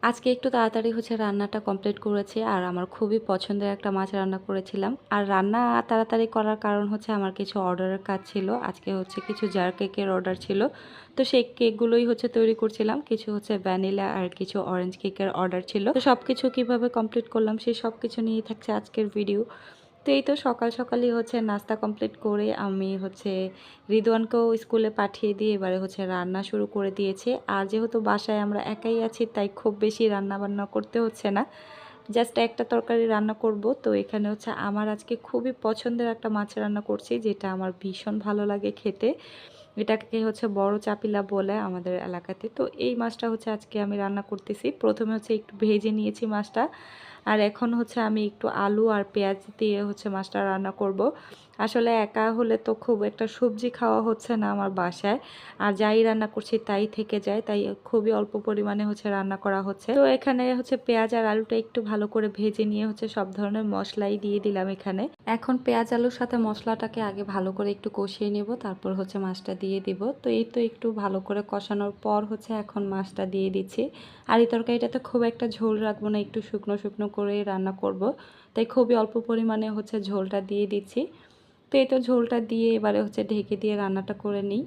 আজকে একটু তাড়াতাড়ি রান্নাটা কমপ্লিট করেছি আর আমার খুবই পছন্দের একটা মাছ রান্না করেছিলাম। আর রান্না তাড়াতাড়ি করার কারণ আমার কিছু অর্ডারের কাজ ছিল। আজকে কিছু জার কেকের অর্ডার ছিল। তো সেই কেকগুলোই তৈরি করছিলাম। কিছু ভ্যানিলা আর কিছু অরেঞ্জ কেকের অর্ডার ছিল। তো সবকিছু কিভাবে কমপ্লিট করলাম সেই সবকিছু নিয়েই থাকছে আজকের ভিডিও। তো এই তো সকাল সকালই নাস্তা কমপ্লিট করে আমি রিদওয়ানকেও স্কুলে পাঠিয়ে দিয়ে এবারে রান্না শুরু করে দিয়েছি। আর যেহেতু বাসায় আমরা একাই আছি তাই খুব বেশি রান্না বান্না করতে হচ্ছে না, জাস্ট একটা তরকারি রান্না করব। তো এখানে আমার আজকে খুবই পছন্দের একটা মাছ রান্না করছি, যেটা আমার ভীষণ ভালো লাগে খেতে। এটাকে বড় চাপিলা বলে আমাদের এলাকাতে। তো এই মাছটা আজকে আমি রান্না করতেছি। প্রথমে একটু ভেজে নিয়েছি মাছটা, আর এখন আমি একটু আলু আর পেঁয়াজ দিয়ে মাছটা রান্না করব। আসলে একা হলে তো খুব একটা সবজি খাওয়া হচ্ছে না আমার বাসায়, আর যাই রান্না করছি তাই থেকে যায়, তাই খুবই অল্প পরিমাণে রান্না করা হচ্ছে। তো এখানে পেঁয়াজ আর আলুটা একটু ভালো করে ভেজে নিয়ে সব ধরনের মশলাই দিয়ে দিলাম এখানে। এখন পেঁয়াজ আলুর সাথে মশলাটাকে আগে ভালো করে একটু কষিয়ে নেব, তারপর মাছটা দিয়ে দিব। তো এই তো একটু ভালো করে কষানোর পর এখন মাছটা দিয়ে দিচ্ছি। আর এই তরকারিটাতে খুব একটা ঝোল রাখবো না, একটু শুকনো শুকনো করে রান্না করব, তাই খুবই অল্প পরিমাণে ঝোলটা দিয়ে দিচ্ছি। তো এই তো ঝোলটা দিয়ে এবারে ঢেকে দিয়ে রান্নাটা করে নিই।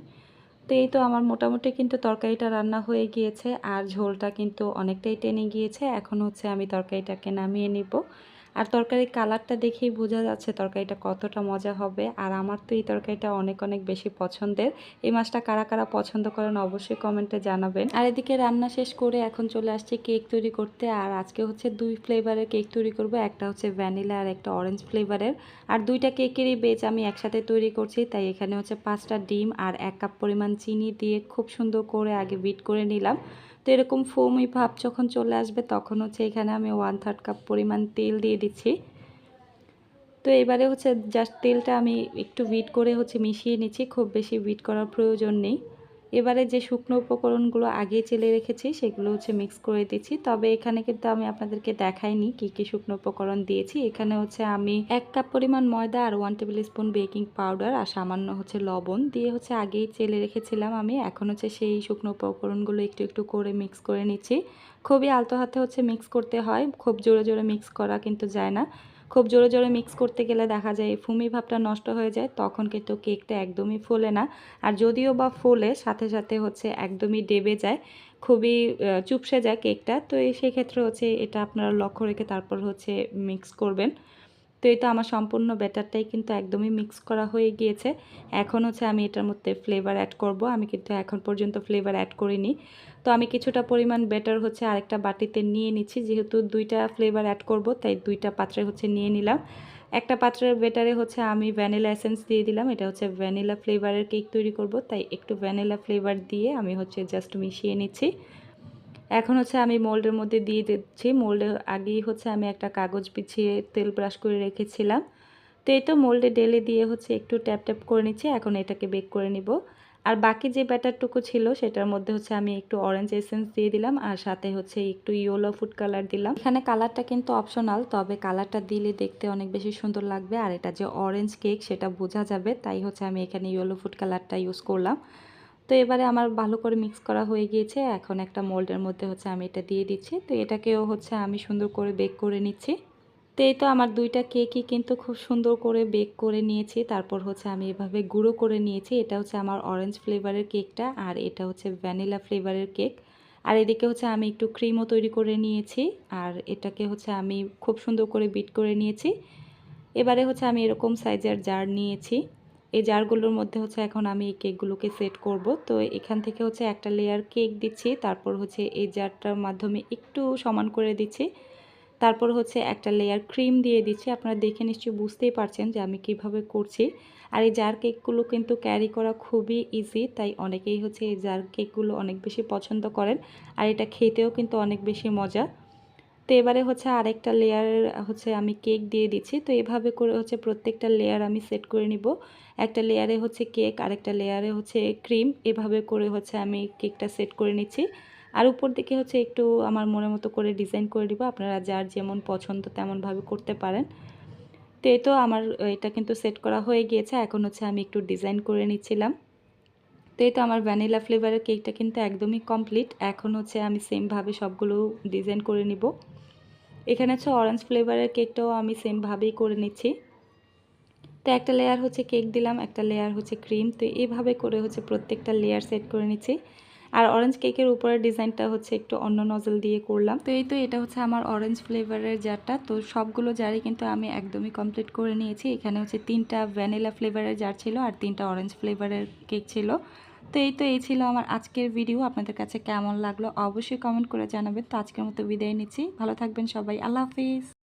তো এই তো আমার মোটামুটি কিন্তু তরকারিটা রান্না হয়ে গিয়েছে, আর ঝোলটা কিন্তু অনেকটাই টেনে গিয়েছে। এখন আমি তরকারিটাকে নামিয়ে নিব। আর তরকারির কালারটা দেখেই বোঝা যাচ্ছে তরকারিটা কতটা মজা হবে। আর আমার তো এই তরকারিটা অনেক অনেক বেশি পছন্দের। এই মাছটা কারা কারা পছন্দ করেন অবশ্যই কমেন্টে জানাবেন। আর এদিকে রান্না শেষ করে এখন চলে আসছি কেক তৈরি করতে। আর আজকে দুই ফ্লেভারের কেক তৈরি করব, একটা ভ্যানিলা আর একটা অরেঞ্জ ফ্লেভারের। আর দুইটা কেকেরই বেচ আমি একসাথে তৈরি করছি, তাই এখানে 5টা ডিম আর 1 কাপ পরিমাণ চিনি দিয়ে খুব সুন্দর করে আগে বিট করে নিলাম। তো এরকম ফোমি ভাব যখন চলে আসবে তখন এখানে আমি 1/3 কাপ পরিমাণ তেল দিয়ে দিচ্ছি। তো এবারে জাস্ট তেলটা আমি একটু বিট করে মিশিয়ে নিচ্ছি, খুব বেশি বিট করার প্রয়োজন নেই। এবারে যে শুকনো উপকরণগুলো আগে চেলে রেখেছি সেগুলো মিক্স করে দিচ্ছি। তবে এখানে কিন্তু আমি আপনাদেরকে দেখাইনি কি কি শুকনো উপকরণ দিয়েছি। এখানে আমি 1 কাপ পরিমাণ ময়দা আর 1 টেবিল স্পুন বেকিং পাউডার আর সামান্য লবণ দিয়ে আগেই চেলে রেখেছিলাম আমি। এখন সেই শুকনো উপকরণগুলো একটু একটু করে মিক্স করে নিচ্ছি। খুবই আলতো হাতে মিক্স করতে হয়, খুব জোরে জোরে মিক্স করা কিন্তু যায় না। খুব জোরে জোরে মিক্স করতে গেলে দেখা যায় ফুমি ভাবটা নষ্ট হয়ে যায়, তখন কিন্তু কেকটা একদমই ফোলে না। আর যদিও বা ফোলে সাথে সাথে একদমই ডেবে যায়, খুবই চুপসে যায় কেকটা। তো সেক্ষেত্রে এটা আপনারা লক্ষ্য রেখে তারপর মিক্স করবেন। তো এই তো আমার সম্পূর্ণ ব্যাটারটাই কিন্তু একদমই মিক্স করা হয়ে গিয়েছে। এখন আমি এটার মধ্যে ফ্লেভার অ্যাড করব। আমি কিন্তু এখন পর্যন্ত ফ্লেভার অ্যাড করিনি। তো আমি কিছুটা পরিমাণ ব্যাটার আরেকটা বাটিতে নিয়ে নিচ্ছি, যেহেতু দুইটা ফ্লেভার অ্যাড করব তাই দুইটা পাত্রে নিয়ে নিলাম। একটা পাত্রের ব্যাটারে আমি ভ্যানিলা এসেন্স দিয়ে দিলাম। এটা ভ্যানিলা ফ্লেভারের কেক তৈরি করব, তাই একটু ভ্যানিলা ফ্লেভার দিয়ে আমি জাস্ট মিশিয়ে নিচ্ছি। এখন আমি মোল্ডের মধ্যে দিয়ে দিচ্ছি। মোল্ডে আগেই আমি একটা কাগজ বিছিয়ে তেল ব্রাশ করে রেখেছিলাম। তো এই তো মোল্ডে ঢেলে দিয়ে একটু ট্যাপ ট্যাপ করে নিচ্ছি। এখন এটাকে বেক করে নিব। আর বাকি যে ব্যাটারটুকু ছিল সেটার মধ্যে আমি একটু অরেঞ্জ এসেন্স দিয়ে দিলাম, আর সাথে একটু ইয়েলো ফুড কালার দিলাম। এখানে কালারটা কিন্তু অপশনাল, তবে কালারটা দিলে দেখতে অনেক বেশি সুন্দর লাগবে, আর এটা যে অরেঞ্জ কেক সেটা বোঝা যাবে, তাই আমি এখানে ইয়েলো ফুড কালারটা ইউজ করলাম। তো এবারে আমার ভালো করে মিক্স করা হয়ে গিয়েছে। এখন একটা মোল্ডের মধ্যে আমি এটা দিয়ে দিচ্ছি। তো এটাকেও আমি সুন্দর করে বেক করে নিচ্ছি। তো এই তো আমার দুইটা কেকই কিন্তু খুব সুন্দর করে বেক করে নিয়েছি। তারপর আমি এভাবে গুঁড়ো করে নিয়েছি। এটা আমার অরেঞ্জ ফ্লেভারের কেকটা, আর এটা ভ্যানিলা ফ্লেভারের কেক। আর এদিকে আমি একটু ক্রিমও তৈরি করে নিয়েছি, আর এটাকে আমি খুব সুন্দর করে বিট করে নিয়েছি। এবারে আমি এরকম সাইজের জার নিয়েছি। এই জারগুলোর মধ্যে এখন আমি এই কেকগুলোকে সেট করব। তো এখান থেকে একটা লেয়ার কেক দিচ্ছি, তারপর এই জারটার মাধ্যমে একটু সমান করে দিচ্ছি। তারপর একটা লেয়ার ক্রিম দিয়ে দিচ্ছি। আপনারা দেখে নিশ্চয়ই বুঝতেই পারছেন যে আমি কিভাবে করছি। আর এই জার কেকগুলো কিন্তু ক্যারি করা খুবই ইজি, তাই অনেকেই এই জার কেকগুলো অনেক বেশি পছন্দ করেন। আর এটা খেতেও কিন্তু অনেক বেশি মজা। তো এবারে আরেকটা লেয়ার আমি কেক দিয়ে দিচ্ছি। তো এভাবে করে প্রত্যেকটা লেয়ার আমি সেট করে নিব। একটা লেয়ারে কেক, আরেকটা লেয়ারে ক্রিম, এভাবে করে আমি কেকটা সেট করে নিচ্ছি। আর উপর দিকে একটু আমার মনের মতো করে ডিজাইন করে দিব, আপনারা যার যেমন পছন্দ তেমনভাবে করতে পারেন। তো এই তো আমার এটা কিন্তু সেট করা হয়ে গিয়েছে। এখন আমি একটু ডিজাইন করে নিচ্ছিলাম। তো এই তো আমার ভ্যানিলা ফ্লেভারের কেকটা কিন্তু একদমই কমপ্লিট। এখন হচ্ছে আমি সেমভাবে সবগুলো ডিজাইন করে নিব। এখানে হচ্ছে অরেঞ্জ ফ্লেভারের কেকটাও আমি সেমভাবেই করে নিচ্ছি। তো একটা লেয়ার হচ্ছে কেক দিলাম, একটা লেয়ার হচ্ছে ক্রিম। তো এইভাবে করে হচ্ছে প্রত্যেকটা লেয়ার সেট করে নিচ্ছি। আর অরেঞ্জ কেকের উপরের ডিজাইনটা হচ্ছে একটু অন্য নজল দিয়ে করলাম। তো এই তো এটা হচ্ছে আমার অরেঞ্জ ফ্লেভারের জারটা। তো সবগুলো জারই কিন্তু আমি একদমই কমপ্লিট করে নিয়েছি। এখানে হচ্ছে 3টা ভ্যানিলা ফ্লেভারের জার ছিল আর 3টা অরেঞ্জ ফ্লেভারের কেক ছিল। তো এই ছিল আমার আজকের ভিডিও। আপনাদের কাছে কেমন লাগলো অবশ্যই কমেন্ট করে জানাবেন। তো আজকের মতো বিদায় নিচ্ছি। ভালো থাকবেন সবাই। আল্লাহ হাফিজ।